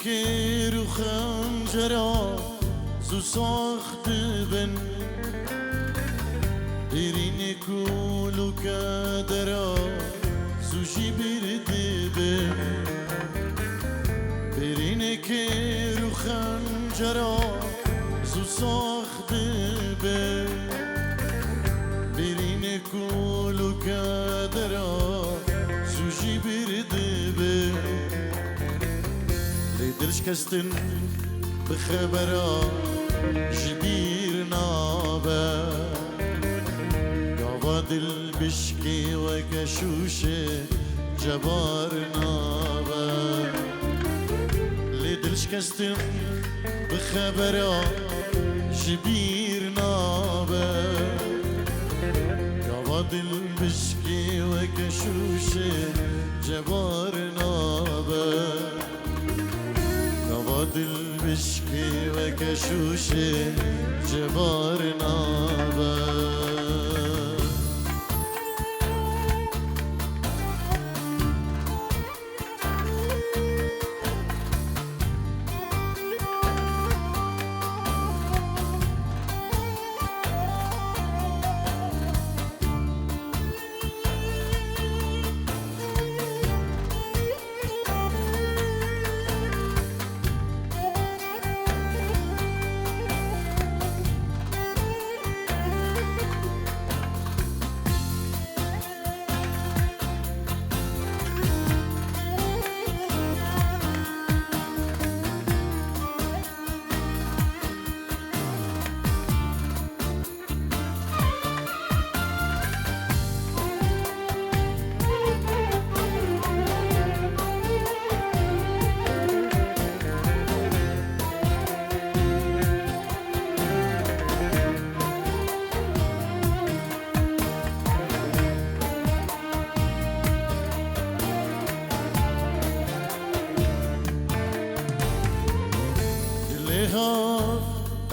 كير وخنجرة زو ساخت بن بريني كولو كادرا زو جبرت بن بريني كير وخنجرة زو ساخت بن بريني كولو كادرا زو جبرت بن ليدرش كستن بخبرا جبير نابا قواد البشكي وكشوشة جبار نابا ليدرش كستن بخبرا جبير نابا قواد البشكي وكشوشة جبار نابا قواد البشكي وكشوشة جبار نابا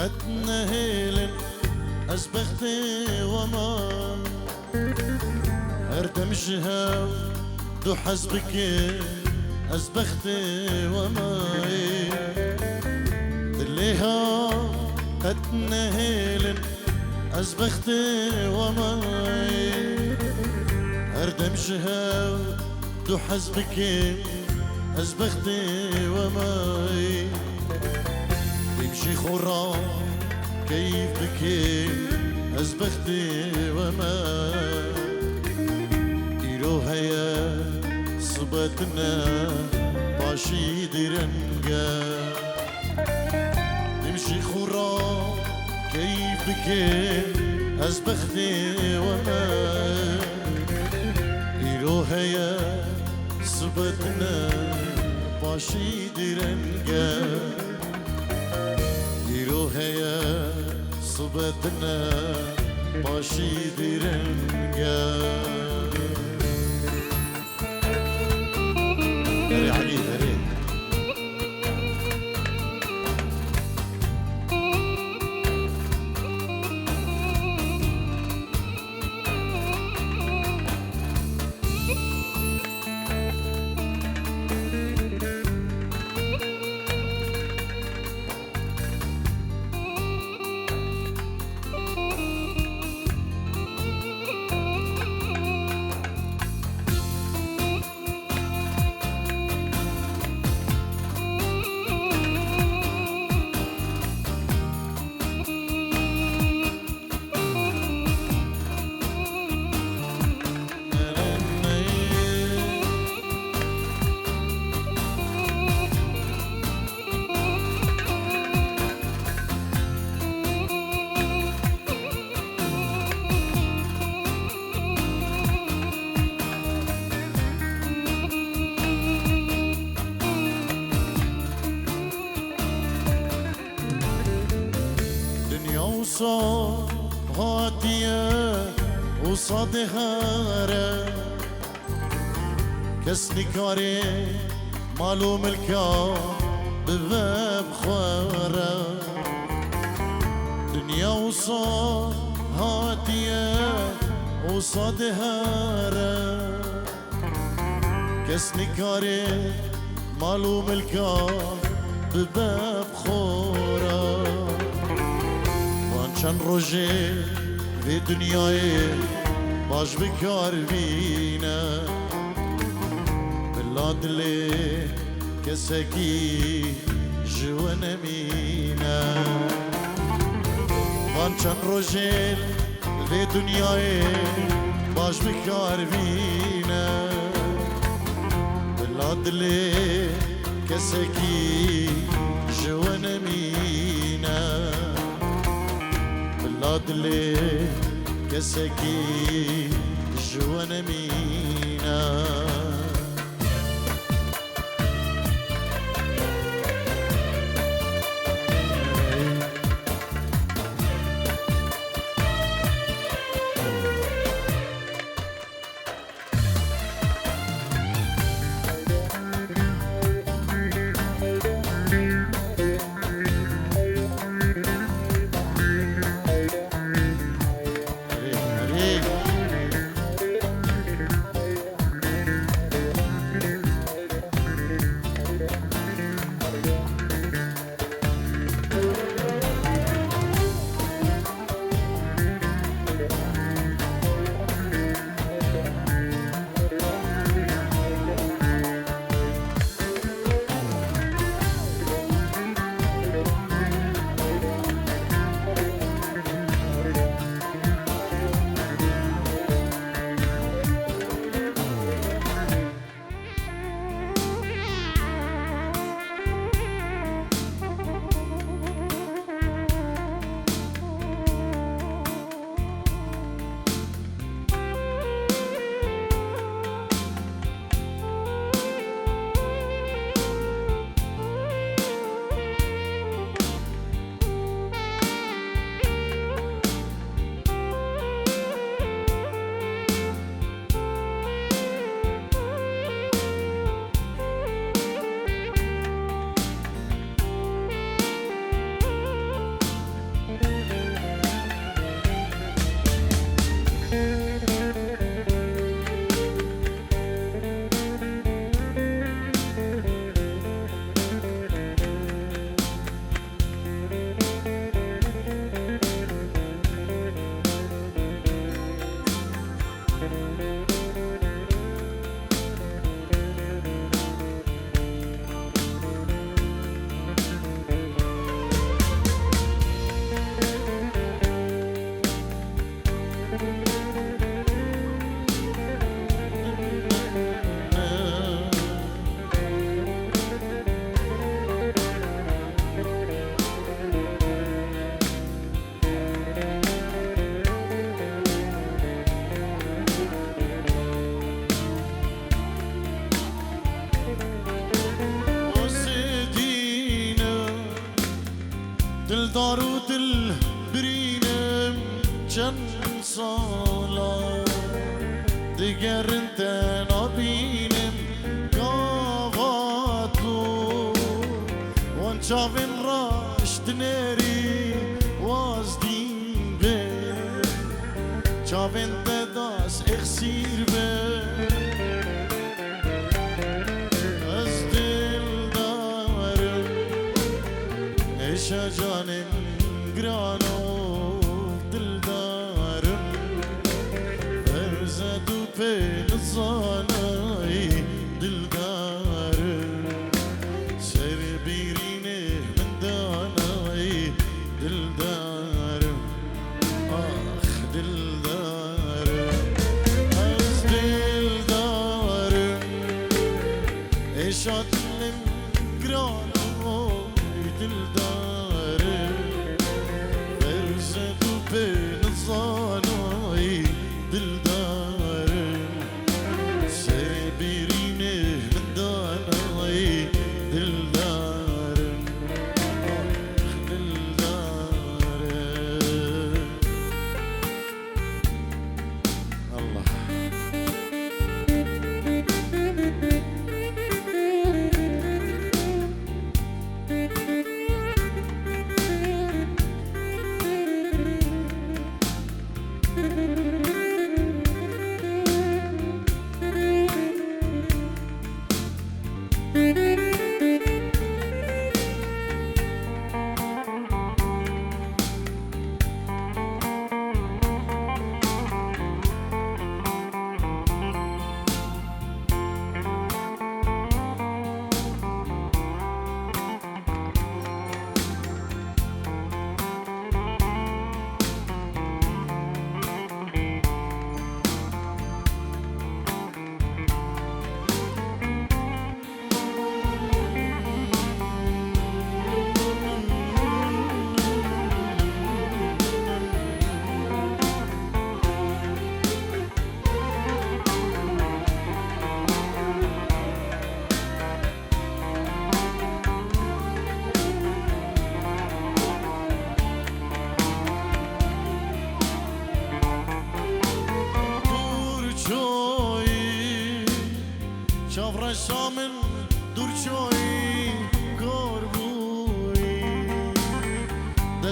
قد نهيلن أسبختي وما أردم شهاو دو حسبك أسبختي وما دليها قد نهيلن أسبختي وما أردم شهاو دو حسبك أسبختي وما تمشي خورا كيف بكي أزبختي وما إيرو هيا صبتنا باشي درنجا تمشي خورا كيف بكي أزبختي وما إيرو هيا صبتنا باشي درنجا هيا صبتنا باشي درنجا هري علي هري وصاد هاتية وصاد هارة كسني كاري معلوم الكار بذاب خوارة دنيا وصاد هاتية وصاد هارة كسني كاري معلوم الكار بباب خورا وان چند روژه به دنیای باش بکار بینه بلا دلی کسکی جوان مینه وان چند روژه به دنیای باش بکار بینه بلا دلی کسکی جوان مینه بلا دلی کسکی جوان مینه دلدار و دل برینم چند سالا دیگر انت نبینم گاواتو وان چاوین راشت نری واز دین به چاوین داس اخسیر به جانم گرانو دل دارم فرزد و پی نزانای دل دارم سر بیرینه من دانای دل دارم آخ دل دارم از دل دارم اشاتنم گرانو دل دارم بنظانای دل دارم سر بیرینه من دانای دل دارم دل دارم الله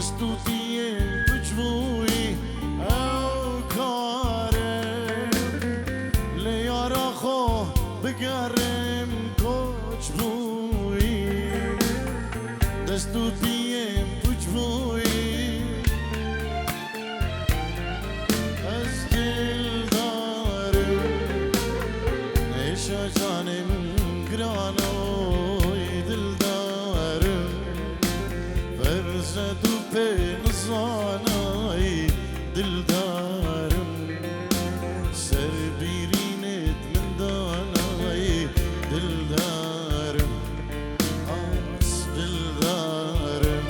دستوتیم بجوی او کارم لیارا خو بگرم کچ بوی دستوتیم بجوی از دل دارم ایشا جانم گرانوی دل دارم فرزد و پنزانای دل دارم سر بیرینت من دانای دل دارم از دل دارم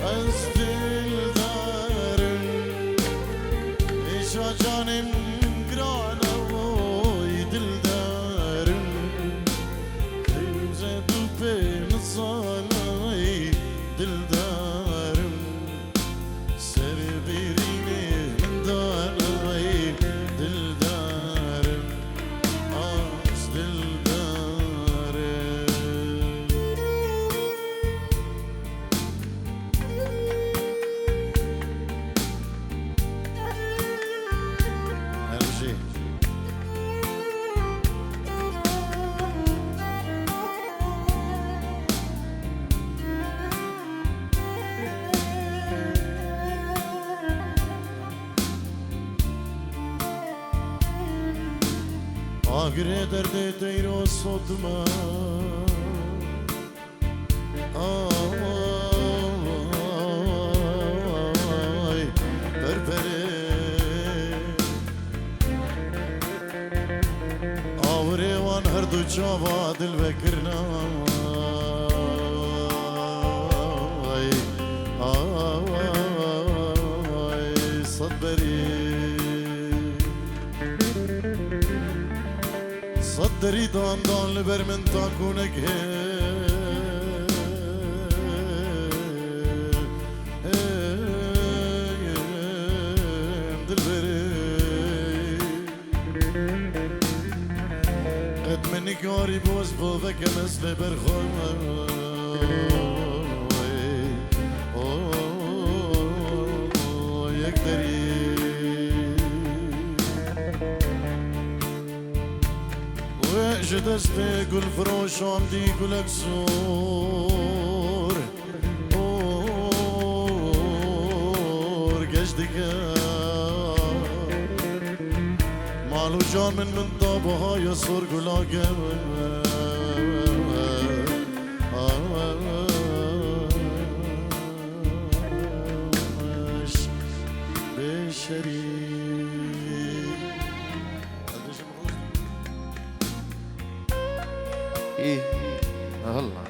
از دل دارم ایشا جانم گرانوی دل دارم فرزد و پنزانای دل دارم سر بیرینه من دانای دل دارم از دل دارم هرجی آگره درد تیرو صدما آی بربره آوره وان هر دو جاوا دل بکرنا آی صدبری صدري دان دان لبر من تاكونك دلبري قد مني قاري بوز بوذك مثل برخوي يقدري جدست گل فروشان دی گلک زور اور گشت دیگر مالو جان من دابه های سر گلاگم بشری ايه الله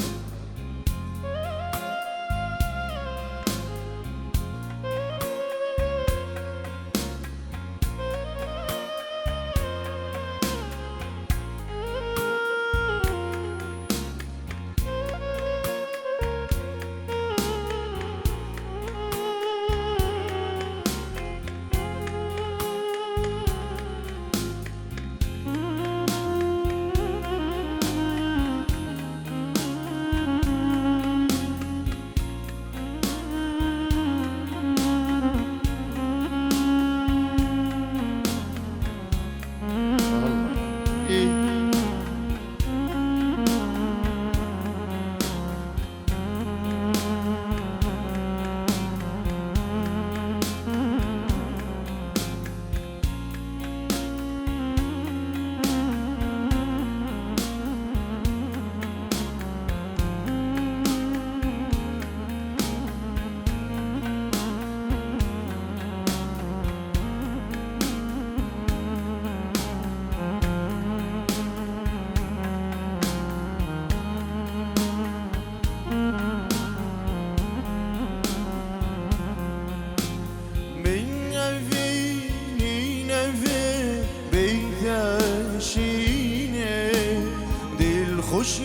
خوش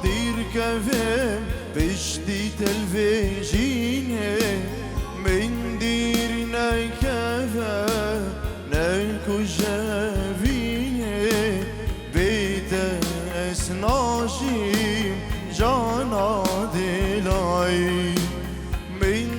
دیر کفم پشتی تلویزیونه من دیر نکفم نکجوینه بیت اسناشیم جانا دلای من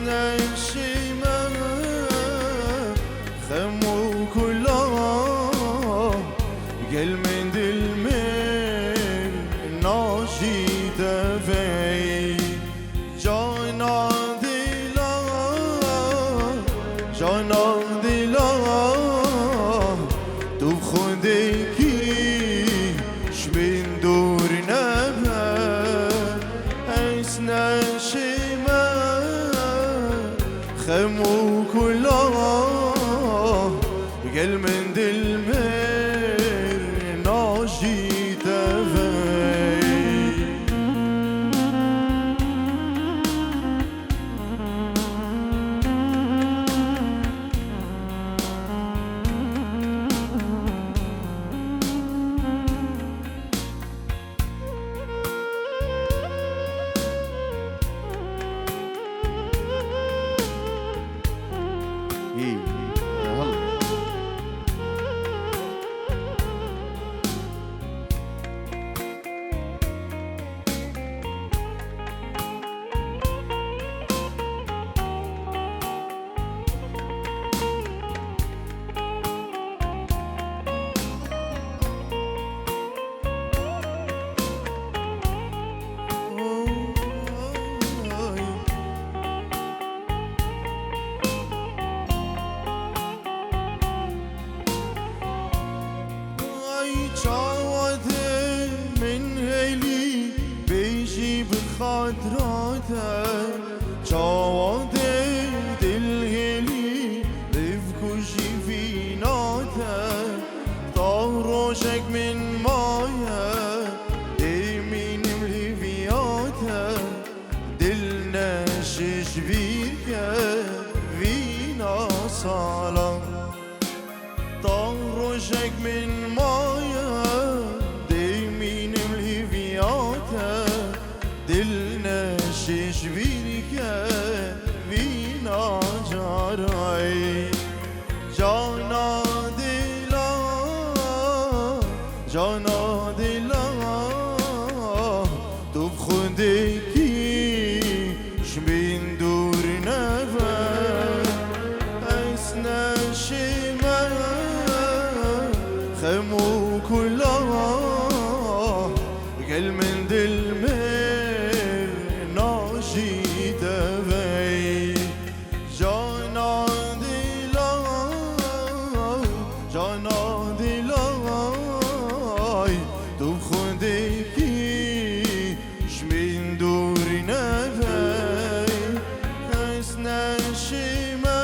نشیمه خمو کلا گل من دل من ناشیده وی جانا دلا جانا دلا تو خودکی شمین دور نبه نشیمه خمو کلا گل من دل مر ناشیده وی چاوته من هلی بیجی بخاطراته چاوته دل هلی بفکوشی فیناته تا روشک من مایه دیمینم لیویاته دل نشش بیرکه وینا سالا تا روشک من مایه دیمینم لیویاته دل نشش بیرکه وینا جارای جانا دلا جانا دلا تو خودکی شمین دور نبه از نشیمه خمو کلا گل من دل مر ناشیده وی جانا دلا جانا دلا تو خودکی شمین دور نبی از نشیمه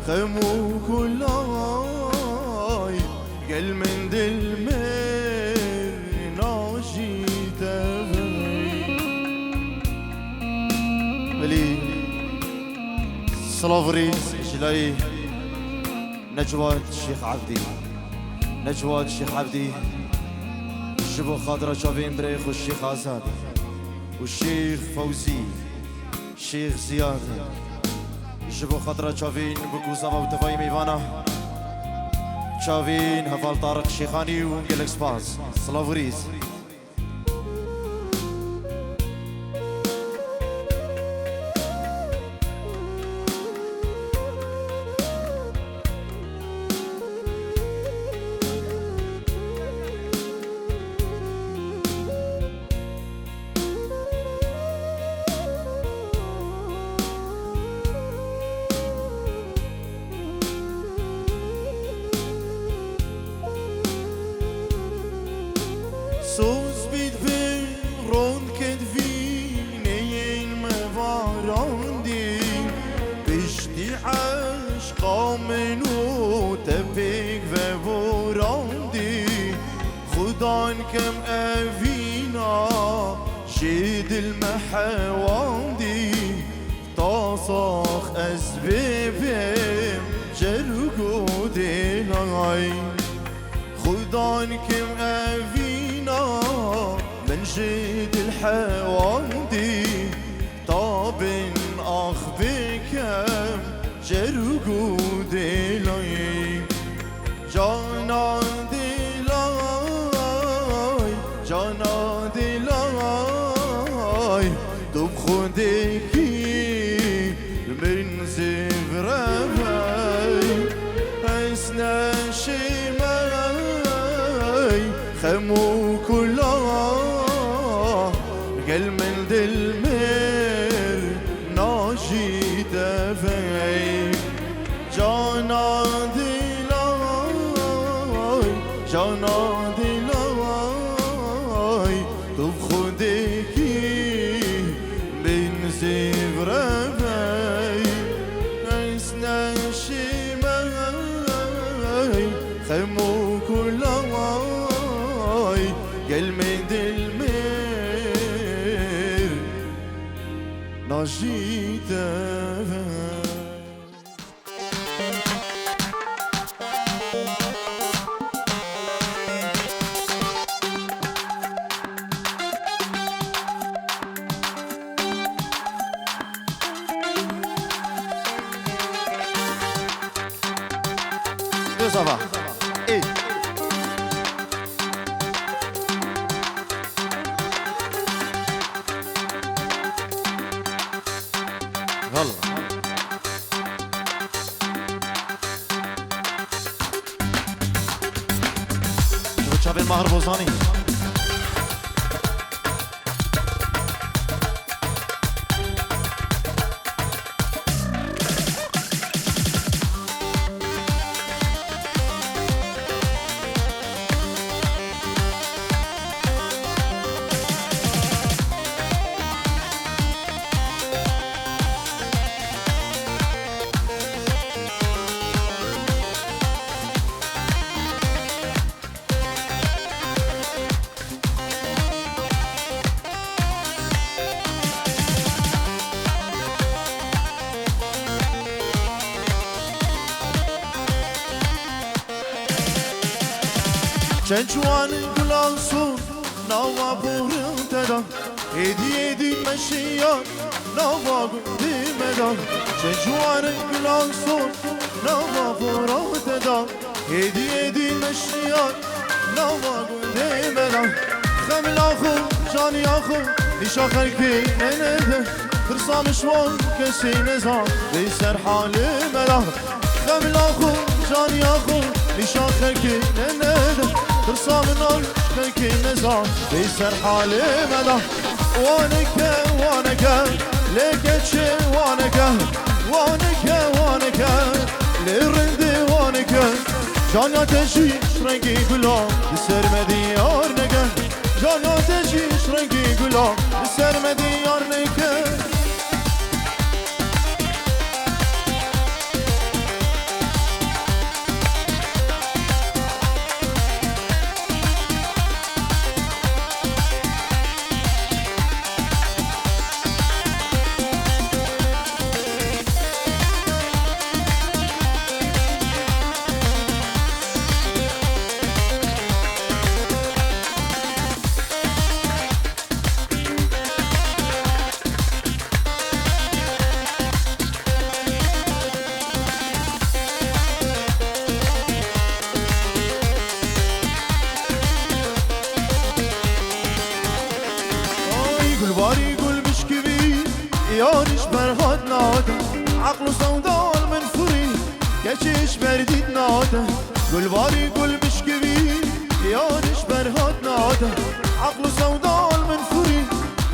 خمو کلا گل من دل مر ناشیده ولی صلافريز جلاي نجواد الشيخ عبدي نجواد الشيخ عبدي شبو خاطرة شافين بريخ والشيخ آزاد والشيخ فوزي الشيخ زياد شبو خاطرة شافين بكوزافا وتفاي ميفانا شافين هفال طارق الشيخاني ونقلك سباز صلافريز سوز بید به رون کد وینه مواراندی بشتی عشقا منو تپیک و وراندی خدان کم اوینا شید المحواندی تاصاخ از ببیم جرگو دلای خدان کم اوینا من جد الحواندي طاب اخ بكم جرقو ديلاي جانا ديلاي جانا ديلاي دب خودكي زفرة أسنا شماي خمو كلها قل من دلمير ناجي دفاي جانا دلاي جانا دلاي طب خدكي بين زفرة أسنا شماي خمو كلها قل من دلمير ناجي دفاي Ça va. Et والله شوف تشافي المهر بوزاني جوان گلاسون نوا بورم تدا هدیه مشیان نوا گندی مدان جوان گلاسون نوا بورم تدا هدیه مشیان نوا گندی مدان خملا خو جانی آخو نیشا خلکی ننده ترسام شوان کسی نزان بیسر حال مدان خملا خو جانی آخو نیشا خلکی ننده ترسام نال خلکی نزان بیسر حال مدان وانکه وانکه لیکه چه وانکه وانکه وانکه لیرنده وانکه جانا تشیش رنگی گلا سر مدیار نگه جانا تشیش رنگی گلا سر مدیار نگه یارش برهاد ناده عقل و سودال من فری کچش بردید ناده گلباری گل بشکوی یارش برهاد ناده عقل و سودال من فری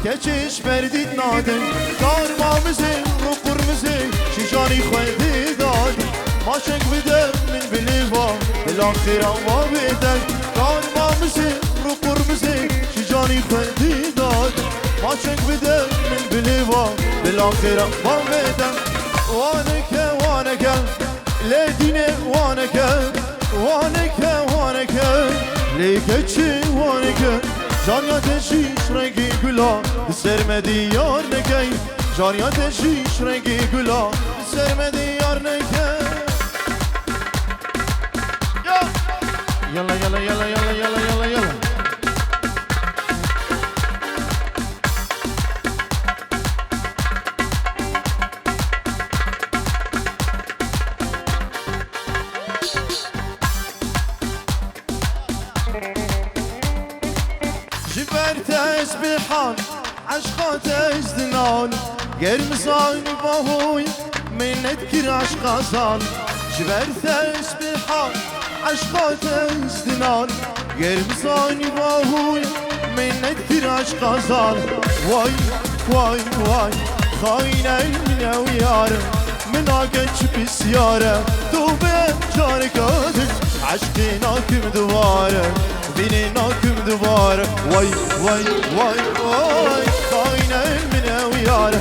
کچش بردید ناده کار مامزه رو قرمزه شیشانی خواهده داده ماشک بده من بلیوا بالاخره ما بده کار مامزه رو قرمزه شیشانی خواهده داده ماشک بده من بلیوا بالاخره ما بدم وانکه وانکه لیدینه وانکه وانکه وانکه لیکه چی وانکه جانیات شیش رنگی گلا سرمدی یار نکی جانیات شیش رنگی گلا سرمدی یار نکی یلا یلا یلا یلا یلا یلا یلا جبرت اسبحان عشقات ازدنان قرم صايب ابوي من نذكر عشق صال جبر تسبيحات عشقات استنان قرمزاني باهوي من نذكر عشق صال واي واي واي خاينة المنى ويارة من عقدش بسيارة دوبين جارك قادر عشقيناكم دوبارة بينيناكم دوبارة واي واي واي واي خاينة المنى ويارة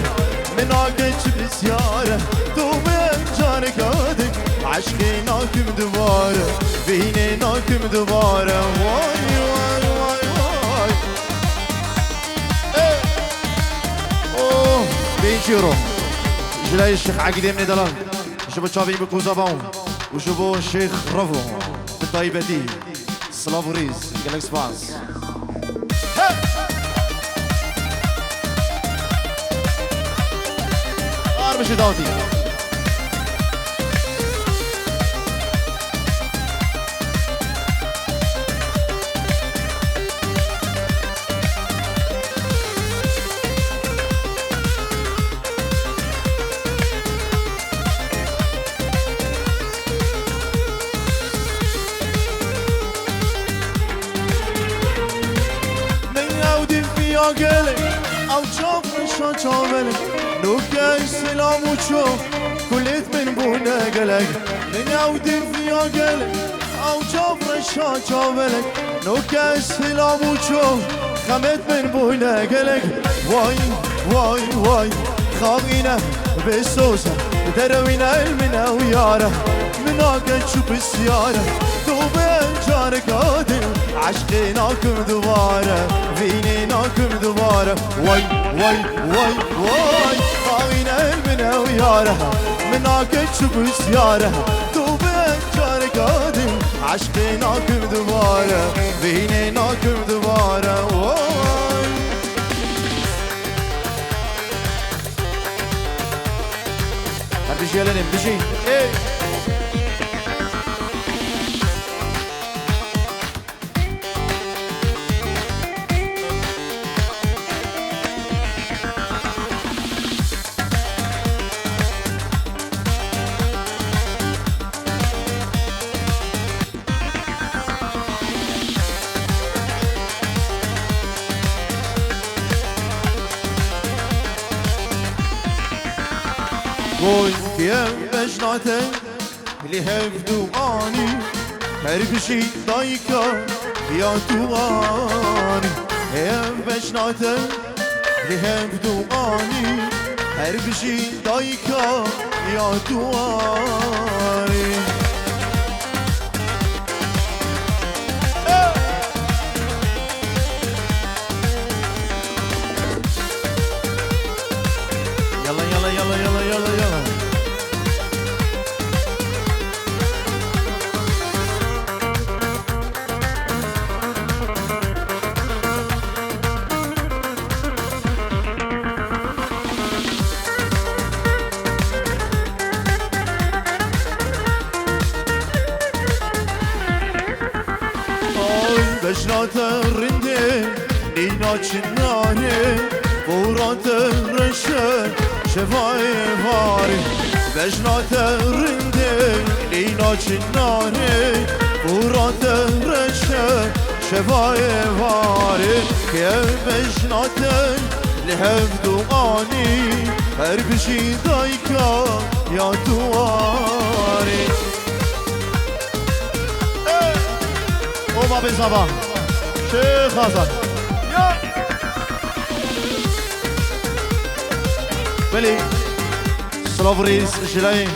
من عقدش بسيارة دوبين جارك قادر عشقيناكم دوبارة بينيناكم دوبارة واي واي واي واي ايه اوه بينشيرو جلاي الشيخ عقيدة من دلال شبو تشافي بكوزابون وشبو الشيخ رفو بالطيبتي سلافوريز جالكس باس مشي داوتي قلق او چاپ نشا چاولق نوکه سلام و چوف کلیت من بونه قلق من عودی فیا قلق او چاپ نشا چاولق نوکه سلام و چوف خمت من بونه قلق وای وای وای خاغینه بسوسه دروینه المنه ویاره مناقه چوب السياره دوبين جارك قادر عشقيناكم دوباره فينيناكم دوباره واي واي واي واي خاوينا المنى وياره مناقه تشوف السياره دوبين جارك قادر عشقيناكم دوباره فينيناكم دوباره واي بيجي يلا بيجي ايه Boy diyem beşnate lihev duani her bir şey dayka ya duani hem beşnate lihev duani her bir şey dayka ya duani Yalla yalla yalla yalla yalla yalla بشنات الرندي نينا چناني بورات الرشا شفاي فاري بشنات الرندي نينا چناني بورات الرشا شفاي فاري يا بشنات لهف دواني هر بشي دايكا يا دواري وما بالصباح شيخ حسن بلي سلافريز جلاين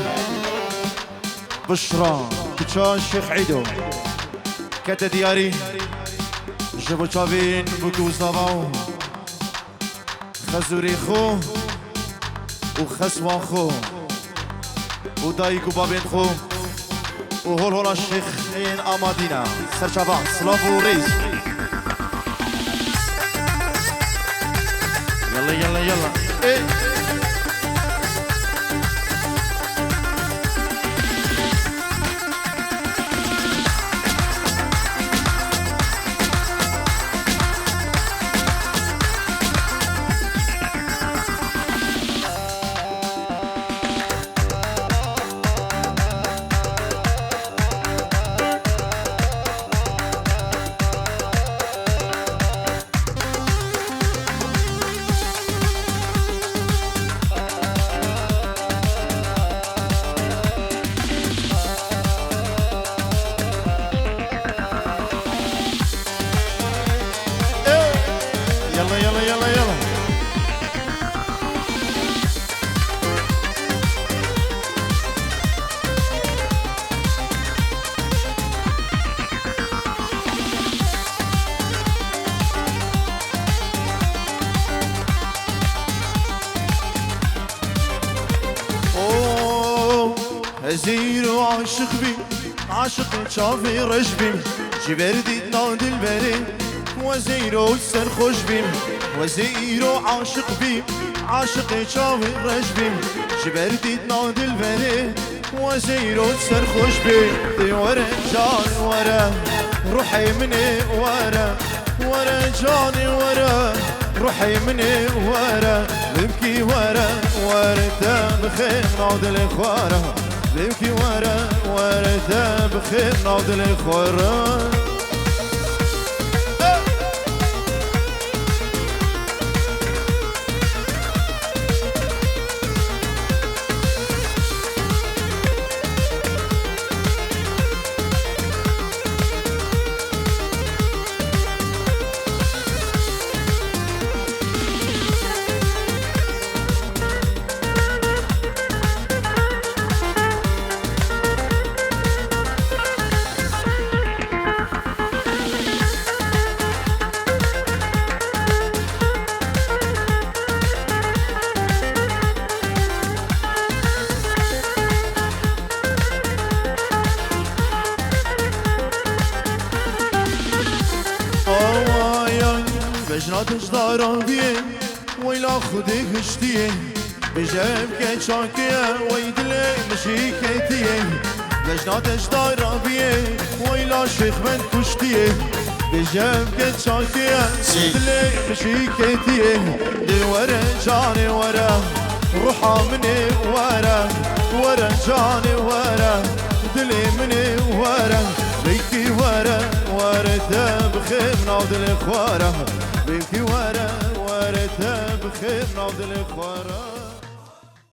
بشرى كتشان شيخ عيدو كتا دياري جبو تشافين بوكو صباو خزوري خو وخسوان خو ودايكو بابين خو وهول هولا الشيخين أمادينا سرشابان سلافو ريز يلا يلا يلا ايه ازير وعاشق بي عاشق شافي رجبي جبردي نادي البري وزير وسرخوش بي وزير وعاشق بي عاشق شافي رجبي جبردي نادي البري وزير وسرخوش بي ورا جاني ورا روحي مني ورا ورا جاني ورا روحي مني ورا ببكي ورا ورا تبخير نعود الإخوارة ببكي ورا تبخير نعود الإخوارة بجناتش ضربيه ويلا خدي هشتيه بجيبك شاكيه ويدلي مشيكتيه بجناتش ضربيه ويلا شيخ من كشتيه بجيبك شاكيه ويدلي مشيكتيه دي ورا جاني ورا روحا مني ورا ورا جاني ورا دلي مني ورا بيكي ورا تبخير نعود الإخوارة بيكي ورا تبخير نعود الإخوارة